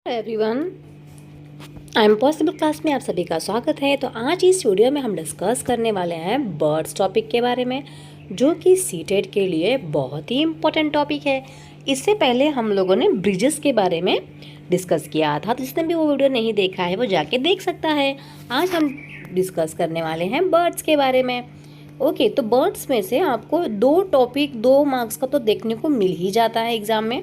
Everyone, I am possible class में आप सभी का स्वागत है। तो आज इस वीडियो में हम डिस्कस करने वाले हैं बर्ड्स टॉपिक के बारे में, जो कि सीटेट के लिए बहुत ही इम्पोर्टेंट टॉपिक है। इससे पहले हम लोगों ने ब्रिजेस के बारे में डिस्कस किया था, तो जिसने भी वो वीडियो नहीं देखा है वो जाके देख सकता है। आज हम डिस्कस करने वाले हैं बर्ड्स के बारे में। ओके, तो बर्ड्स में से आपको 2 मार्क्स का तो देखने को मिल ही जाता है एग्जाम में।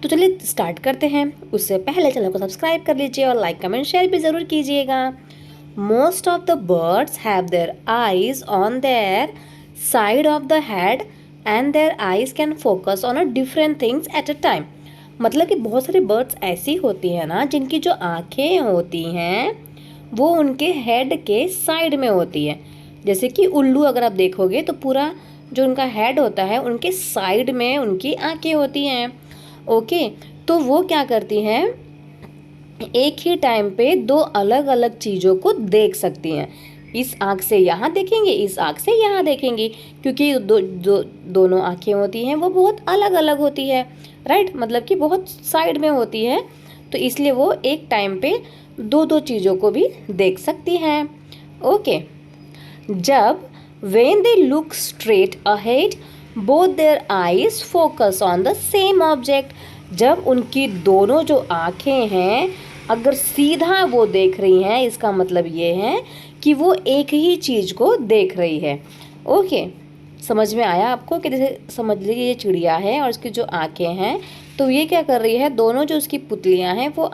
तो चलिए स्टार्ट करते हैं। उससे पहले चैनल को सब्सक्राइब कर लीजिए और लाइक कमेंट शेयर भी ज़रूर कीजिएगा। Most of the birds have their eyes on their side of the head and their eyes can focus on a different things at a time. मतलब कि बहुत सारे बर्ड्स ऐसी होती हैं ना, जिनकी जो आँखें होती हैं वो उनके हेड के साइड में होती है। जैसे कि उल्लू अगर आप देखोगे तो पूरा जो उनका हेड होता है उनके साइड में उनकी आँखें होती हैं। ओके, तो वो क्या करती हैं, एक ही टाइम पे 2 अलग अलग चीज़ों को देख सकती हैं। इस आँख से यहाँ देखेंगे, इस आँख से यहाँ देखेंगे, क्योंकि दोनों आँखें होती हैं वो बहुत अलग अलग होती है, राइट। मतलब कि बहुत साइड में होती है, तो इसलिए वो एक टाइम पे 2 चीज़ों को भी देख सकती हैं। ओके, जब when they look straight ahead both their eyes focus on the same object। जब उनकी दोनों जो आँखें हैं अगर सीधा वो देख रही हैं, इसका मतलब ये है कि वो एक ही चीज़ को देख रही है। ओके, समझ में आया आपको? कि जैसे समझ लीजिए ये चिड़िया है और उसकी जो आँखें हैं, तो ये क्या कर रही है, दोनों जो उसकी पुतलियाँ हैं वो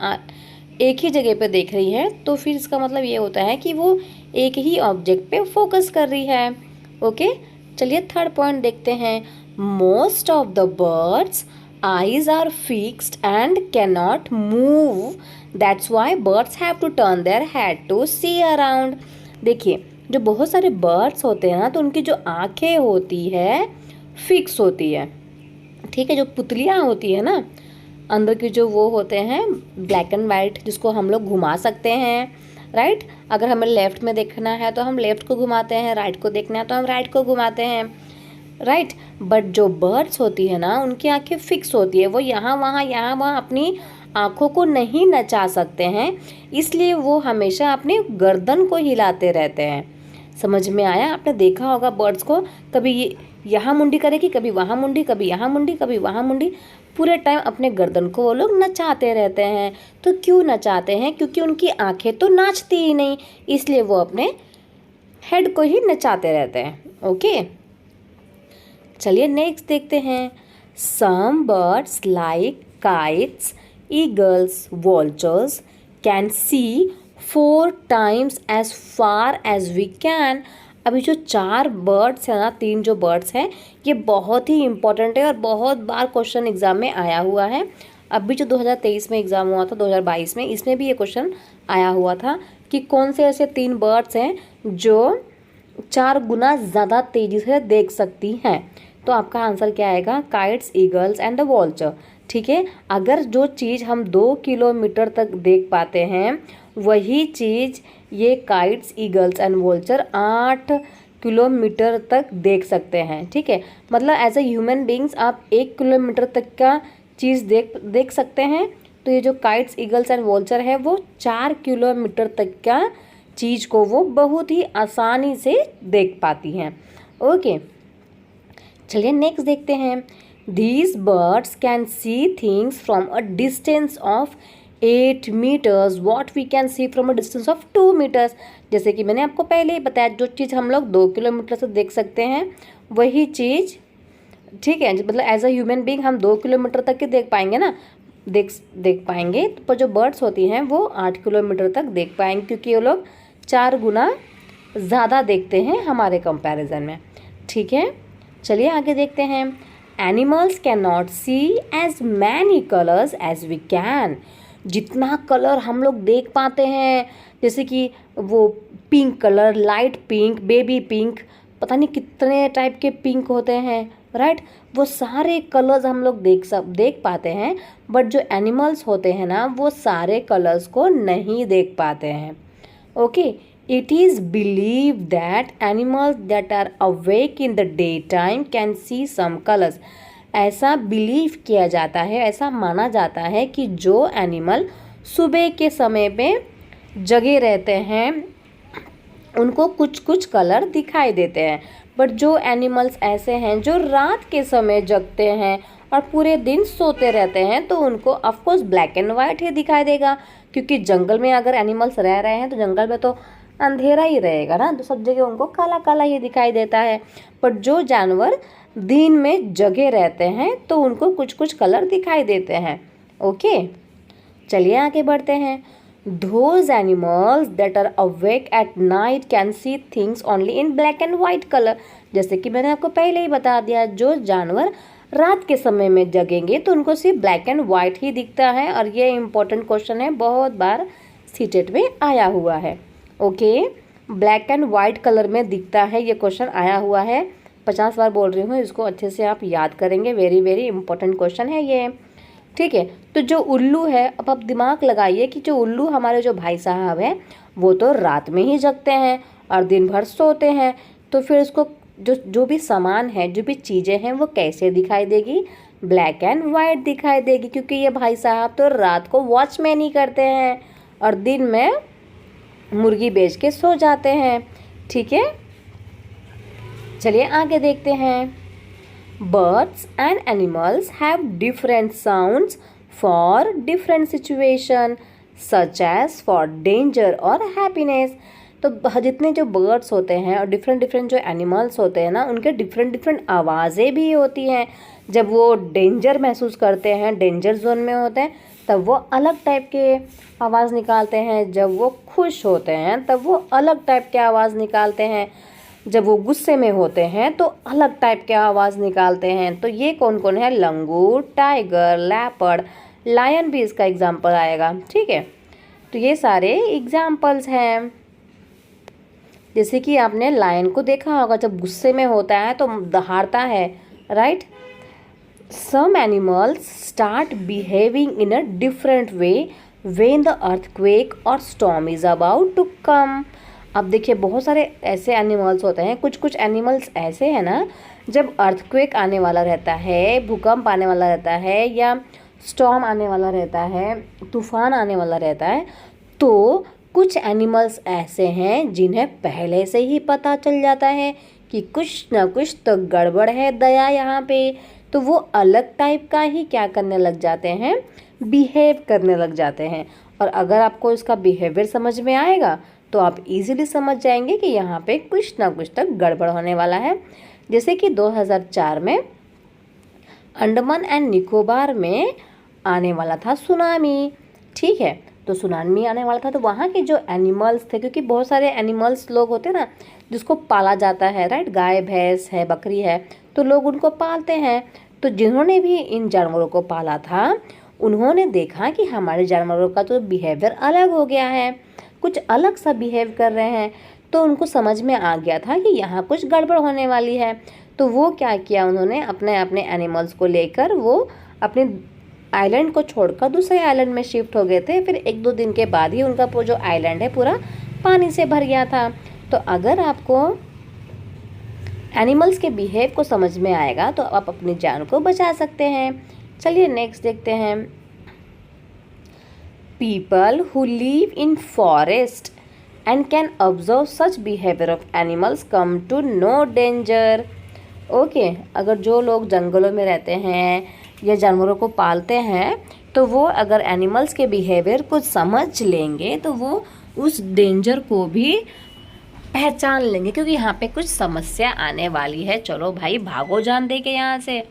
एक ही जगह पे देख रही है। तो फिर इसका मतलब ये होता है कि वो एक ही ऑब्जेक्ट पे फोकस कर रही है। ओके, चलिए थर्ड पॉइंट देखते हैं। Most of the birds eyes are fixed and can not move, that's why birds have to turn their head to see around. देखिए, जो बहुत सारे बर्ड्स होते हैं ना, तो उनकी जो आँखें होती है फिक्स होती है, ठीक है। जो पुतलियाँ होती है ना अंदर की, जो वो होते हैं ब्लैक एंड वाइट, जिसको हम लोग घुमा सकते हैं, राइट। अगर हमें लेफ़्ट में देखना है तो हम लेफ़्ट को घुमाते हैं, राइट को देखना है तो हम राइट को घुमाते हैं, राइट। बट जो बर्ड्स होती है ना, उनकी आंखें फिक्स होती है, वो यहाँ वहाँ अपनी आँखों को नहीं नचा सकते हैं, इसलिए वो हमेशा अपनी गर्दन को हिलाते रहते हैं। समझ में आया? आपने देखा होगा बर्ड्स को, कभी ये यहाँ मुंडी करेगी, कभी वहाँ मुंडी, कभी यहाँ मुंडी, कभी वहाँ मुंडी, पूरे टाइम अपने गर्दन को वो लोग नचाते रहते हैं। तो क्यों नचाते हैं? क्योंकि उनकी आंखें तो नाचती ही नहीं, इसलिए वो अपने हेड को ही नचाते रहते हैं। ओके, चलिए नेक्स्ट देखते हैं। Some birds like kites, eagles, vultures can see 4 times as far as we can। अभी जो 4 बर्ड्स हैं ना, 3 जो बर्ड्स हैं, ये बहुत ही इंपॉर्टेंट है और बहुत बार क्वेश्चन एग्जाम में आया हुआ है। अभी जो 2023 में एग्ज़ाम हुआ था, 2022 में, इसमें भी ये क्वेश्चन आया हुआ था कि कौन से ऐसे 3 बर्ड्स हैं जो 4 गुना ज़्यादा तेज़ी से देख सकती हैं। तो आपका आंसर क्या आएगा? Kites, eagles and the vulture, ठीक है। अगर जो चीज़ हम 2 किलोमीटर तक देख पाते हैं, वही चीज़ ये kites, eagles and vulture 8 kilometre तक देख सकते हैं, ठीक है। मतलब एज ए ह्यूमन बींग्स आप 1 किलोमीटर तक का चीज़ देख सकते हैं, तो ये जो काइट्स, ईगल्स एंड वॉल्चर है वो 4 किलोमीटर तक का चीज़ को वो बहुत ही आसानी से देख पाती हैं। ओके, चलिए नेक्स्ट देखते हैं। These birds can see things from a distance of 8 meters what we can see from a distance of 2 meters। जैसे कि मैंने आपको पहले ही बताया, जो चीज़ हम लोग 2 किलोमीटर से देख सकते हैं वही चीज़, ठीक है, मतलब एज अ ह्यूमन बीइंग हम 2 किलोमीटर तक के देख पाएंगे ना, देख पाएंगे। पर जो बर्ड्स होती हैं वो 8 किलोमीटर तक देख पाएंगे, क्योंकि वो लोग 4 गुना ज़्यादा देखते हैं हमारे कंपैरिजन में, ठीक है। चलिए आगे देखते हैं। Animals can not see as many colours as we can. जितना कलर हम लोग देख पाते हैं, जैसे कि वो pink colour, light pink, baby pink, पता नहीं कितने टाइप के पिंक होते हैं, राइट। वो सारे कलर्स हम लोग देख पाते हैं, बट जो एनिमल्स होते हैं ना, वो सारे कलर्स को नहीं देख पाते हैं। Okay, it is believed that animals that are awake in the daytime can see some colors। ऐसा बिलीव किया जाता है, ऐसा माना जाता है कि जो एनिमल सुबह के समय पे जगे रहते हैं उनको कुछ कुछ कलर दिखाई देते हैं। बट जो एनिमल्स ऐसे हैं जो रात के समय जगते हैं और पूरे दिन सोते रहते हैं तो उनको ऑफकोर्स ब्लैक एंड वाइट ही दिखाई देगा, क्योंकि जंगल में अगर एनिमल्स रह रहे हैं तो जंगल में तो अंधेरा ही रहेगा ना, तो सब जगह उनको काला काला ही दिखाई देता है। बट जो जानवर दिन में जगे रहते हैं तो उनको कुछ कुछ कलर दिखाई देते हैं। ओके, चलिए आगे बढ़ते हैं। Those animals that are awake at night can see things only in black and white color। जैसे कि मैंने आपको पहले ही बता दिया, जो जानवर रात के समय में जगेंगे तो उनको सिर्फ ब्लैक एंड वाइट ही दिखता है। और ये इम्पोर्टेंट क्वेश्चन है, बहुत बार सीटेट में आया हुआ है। Okay, black and white colour में दिखता है, ये क्वेश्चन आया हुआ है। 50 बार बोल रही हूँ, इसको अच्छे से आप याद करेंगे। वेरी वेरी इंपॉर्टेंट क्वेश्चन है ये। ठीक है, तो जो उल्लू है, अब आप दिमाग लगाइए कि जो उल्लू हमारे जो भाई साहब हैं वो तो रात में ही जगते हैं और दिन भर सोते हैं, तो फिर उसको जो भी सामान है, जो भी चीज़ें हैं वो कैसे दिखाई देगी? ब्लैक एंड वाइट दिखाई देगी, क्योंकि ये भाई साहब तो रात को वॉचमैन ही करते हैं और दिन में मुर्गी बेच के सो जाते हैं। ठीक है, चलिए आगे देखते हैं। Birds and animals have different sounds for different situation, such as for danger or happiness। तो जितने जो बर्ड्स होते हैं और डिफरेंट डिफरेंट जो एनिमल्स होते हैं ना, उनके डिफरेंट डिफरेंट आवाज़ें भी होती हैं। जब वो डेंजर महसूस करते हैं, डेंजर जोन में होते हैं, तब वो अलग टाइप के आवाज़ निकालते हैं। जब वो खुश होते हैं तब वो अलग टाइप के आवाज़ निकालते हैं। जब वो गुस्से में होते हैं तो अलग टाइप के आवाज़ निकालते हैं। तो ये कौन कौन है? लंगूर, टाइगर, लेपर्ड, लायन भी इसका एग्जाम्पल आएगा। ठीक है, तो ये सारे एग्जाम्पल्स हैं। जैसे कि आपने लायन को देखा होगा, जब गुस्से में होता है तो दहाड़ता है, right. Some animals start behaving in a different way when the earthquake और storm is about to come. अब देखिए, बहुत सारे ऐसे एनिमल्स होते हैं, कुछ कुछ एनिमल्स ऐसे हैं ना, जब अर्थक्वेक आने वाला रहता है, भूकंप आने वाला रहता है या स्टॉर्म आने वाला रहता है, तूफान आने वाला रहता है, तो कुछ एनिमल्स ऐसे हैं जिन्हें पहले से ही पता चल जाता है कि कुछ ना कुछ तो गड़बड़ है दया यहाँ पे। तो वो अलग टाइप का ही क्या करने लग जाते हैं? बिहेव करने लग जाते हैं। और अगर आपको इसका बिहेवियर समझ में आएगा तो आप इजीली समझ जाएंगे कि यहाँ पे कुछ ना कुछ तक गड़बड़ होने वाला है। जैसे कि 2004 में अंडमान एंड निकोबार में आने वाला था सुनामी। ठीक है, तो सुनामी आने वाला था, तो वहाँ के जो एनिमल्स थे, क्योंकि बहुत सारे एनिमल्स लोग होते हैं ना जिसको पाला जाता है, राइट, गाय भैंस है, बकरी है, तो लोग उनको पालते हैं। तो जिन्होंने भी इन जानवरों को पाला था उन्होंने देखा कि हमारे जानवरों का तो बिहेवियर अलग हो गया है, कुछ अलग सा बिहेव कर रहे हैं। तो उनको समझ में आ गया था कि यहाँ कुछ गड़बड़ होने वाली है। तो वो क्या किया, उन्होंने अपने अपने एनिमल्स को लेकर वो अपने आइलैंड को छोड़कर दूसरे आइलैंड में शिफ्ट हो गए थे। फिर 1-2 दिन के बाद ही उनका वो जो आइलैंड है पूरा पानी से भर गया था। तो अगर आपको एनिमल्स के बिहेव को समझ में आएगा तो आप अपनी जान को बचा सकते हैं। चलिए नेक्स्ट देखते हैं। People who live in forest and can observe such behavior of animals come to no danger। Okay, अगर जो लोग जंगलों में रहते हैं या जानवरों को पालते हैं तो वो अगर एनिमल्स के बिहेवियर को समझ लेंगे तो वो उस डेंजर को भी पहचान लेंगे, क्योंकि यहाँ पे कुछ समस्या आने वाली है। चलो भाई भागो जान दे के यहाँ से।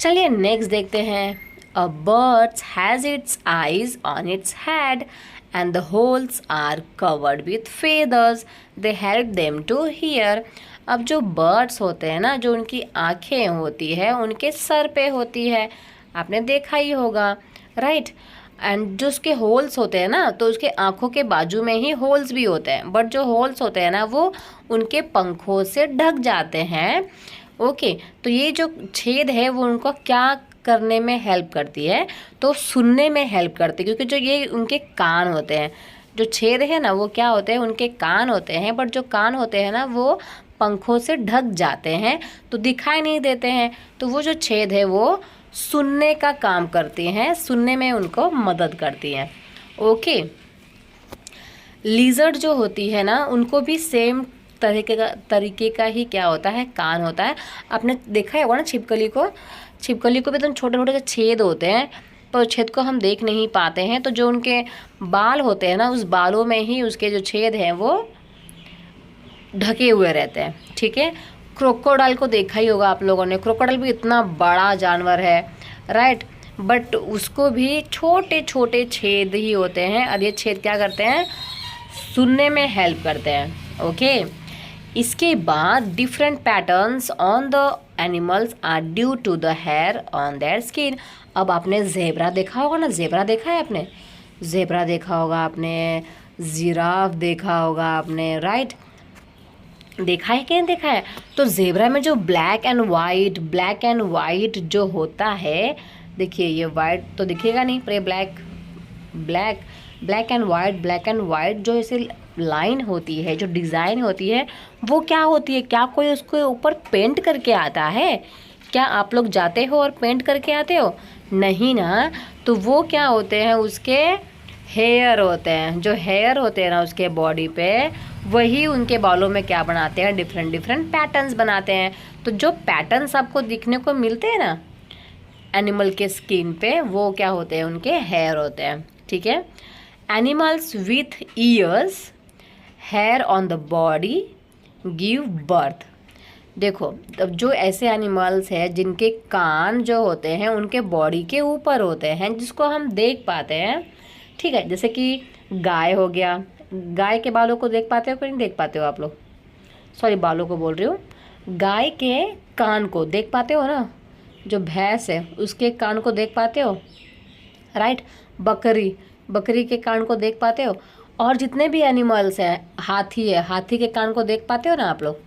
चलिए नेक्स्ट देखते हैं। A bird has its eyes on its head and the holes are covered with feathers. They help them to hear। अब जो बर्ड्स होते हैं ना, जो उनकी आँखें होती है उनके सर पे होती है, आपने देखा ही होगा, राइट। एंड जो उसके होल्स होते हैं ना, तो उसके आँखों के बाजू में ही होल्स भी होते हैं, बट जो होल्स होते हैं ना वो उनके पंखों से ढक जाते हैं। ओके, तो ये जो छेद है वो उनको क्या करने में हेल्प करती है? तो सुनने में हेल्प करती है, क्योंकि जो ये उनके कान होते हैं, जो छेद है ना वो क्या होते हैं? उनके कान होते हैं, बट जो कान होते हैं ना वो पंखों से ढक जाते हैं तो दिखाई नहीं देते हैं। तो वो जो छेद है वो सुनने का काम करती हैं, सुनने में उनको मदद करती हैं। ओके, लिजर्ड जो होती है ना, उनको भी सेम तरीके का ही क्या होता है, कान होता है। आपने देखा होगा ना छिपकली को भी एकदम छोटे छोटे से छेद होते हैं, पर छेद को हम देख नहीं पाते हैं। तो जो उनके बाल होते हैं ना, उस बालों में ही उसके जो छेद हैं वो ढके हुए रहते हैं। ठीक है, क्रोकोडाइल को देखा ही होगा आप लोगों ने। क्रोकोडाइल भी इतना बड़ा जानवर है, राइट, बट उसको भी छोटे छोटे छेद ही होते हैं, और ये छेद क्या करते हैं, सुनने में हेल्प करते हैं। ओके, इसके बाद different patterns on the animals are due to the hair on their skin. अब आपने ज़ेब्रा देखा होगा ना, ज़ेब्रा देखा है आपने, ज़ेब्रा देखा होगा आपने, जिराफ देखा होगा आपने, राइट, देखा है कि नहीं देखा है। तो ज़ेब्रा में जो ब्लैक एंड वाइट जो होता है, देखिए ये वाइट तो दिखेगा नहीं, पर ये ब्लैक एंड वाइट जो ऐसे लाइन होती है, जो डिज़ाइन होती है, वो क्या होती है, क्या कोई उसके ऊपर पेंट करके आता है? क्या आप लोग जाते हो और पेंट करके आते हो? नहीं ना। तो वो क्या होते हैं, उसके हेयर होते हैं। जो हेयर होते हैं ना उसके बॉडी पे, वही उनके बालों में क्या बनाते हैं, डिफरेंट पैटर्न्स बनाते हैं। तो जो पैटर्न्स आपको दिखने को मिलते हैं ना एनिमल के स्किन पे, वो क्या होते हैं, उनके हेयर होते हैं। ठीक है, animals with ears, hair on the body give birth. देखो, तब जो ऐसे एनिमल्स हैं जिनके कान जो होते हैं उनके बॉडी के ऊपर होते हैं, जिसको हम देख पाते हैं, ठीक है, जैसे कि गाय हो गया, गाय के बालों को देख पाते हो कि नहीं देख पाते हो आप लोग? सॉरी, बालों को बोल रही हूँ, गाय के कान को देख पाते हो ना? जो भैंस है उसके कान को देख पाते हो, राइट। बकरी के कान को देख पाते हो। और जितने भी एनिमल्स हैं, हाथी है, हाथी के कान को देख पाते हो ना आप लोग?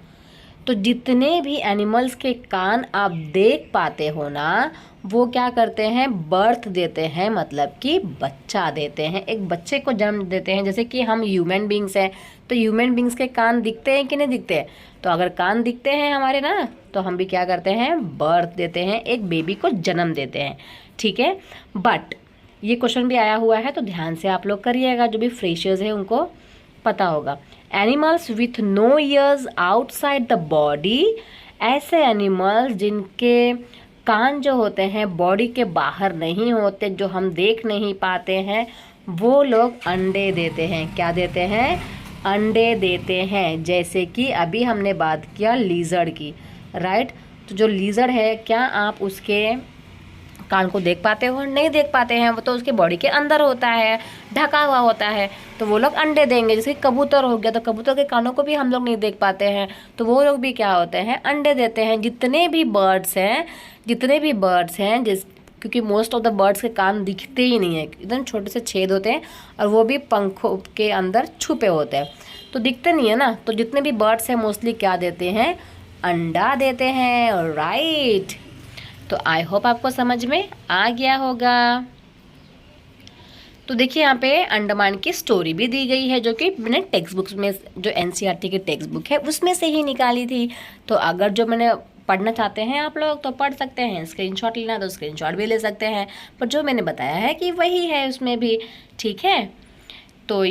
तो जितने भी एनिमल्स के कान आप देख पाते हो ना, वो क्या करते हैं, बर्थ देते हैं, मतलब कि बच्चा देते हैं, एक बच्चे को जन्म देते हैं। जैसे कि हम ह्यूमन बींग्स हैं, तो ह्यूमन बींग्स के कान दिखते हैं कि नहीं दिखते? तो अगर कान दिखते हैं हमारे ना, तो हम भी क्या करते हैं, बर्थ देते हैं, एक बेबी को जन्म देते हैं। ठीक है, बट ये क्वेश्चन भी आया हुआ है, तो ध्यान से आप लोग करिएगा, जो भी फ्रेशर्स हैं उनको पता होगा। Animals with no ears outside the body, ऐसे एनिमल्स जिनके कान जो होते हैं बॉडी के बाहर नहीं होते, जो हम देख नहीं पाते हैं, वो लोग अंडे देते हैं। क्या देते हैं, अंडे देते हैं। जैसे कि अभी हमने बात किया लीजर्ड की, राइट। तो जो लीजर्ड है, क्या आप उसके कान को देख पाते हो? नहीं देख पाते हैं, वो तो उसके बॉडी के अंदर होता है, ढका हुआ होता है, तो वो लोग अंडे देंगे। जैसे कबूतर हो गया, तो कबूतर के कानों को भी हम लोग नहीं देख पाते हैं, तो वो लोग भी क्या होते हैं, अंडे देते हैं। जितने भी बर्ड्स हैं क्योंकि मोस्ट ऑफ द बर्ड्स के कान दिखते ही नहीं है, एकदम छोटे से छेद होते हैं, और वो भी पंखों के अंदर छुपे होते हैं, तो दिखते नहीं है ना। तो जितने भी बर्ड्स हैं मोस्टली क्या देते हैं, अंडा देते हैं, राइट। तो आई होप आपको समझ में आ गया होगा। तो देखिए यहाँ पे अंडमान की स्टोरी भी दी गई है, जो कि मैंने टेक्स्ट बुक्स में, जो एनसीईआरटी की टेक्स्ट बुक है उसमें से ही निकाली थी। तो अगर जो मैंने पढ़ना चाहते हैं आप लोग तो पढ़ सकते हैं, स्क्रीनशॉट लेना तो स्क्रीनशॉट भी ले सकते हैं, पर जो मैंने बताया है कि वही है उसमें भी। ठीक है, तो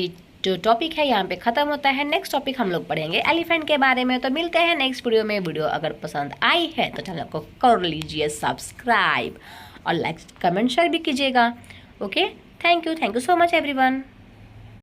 जो टॉपिक है यहाँ पे ख़त्म होता है। नेक्स्ट टॉपिक हम लोग पढ़ेंगे एलिफेंट के बारे में। तो मिलते हैं नेक्स्ट वीडियो में। वीडियो अगर पसंद आई है तो चैनल को कर लीजिए सब्सक्राइब, और लाइक कमेंट शेयर भी कीजिएगा। Okay, thank you so much everyone.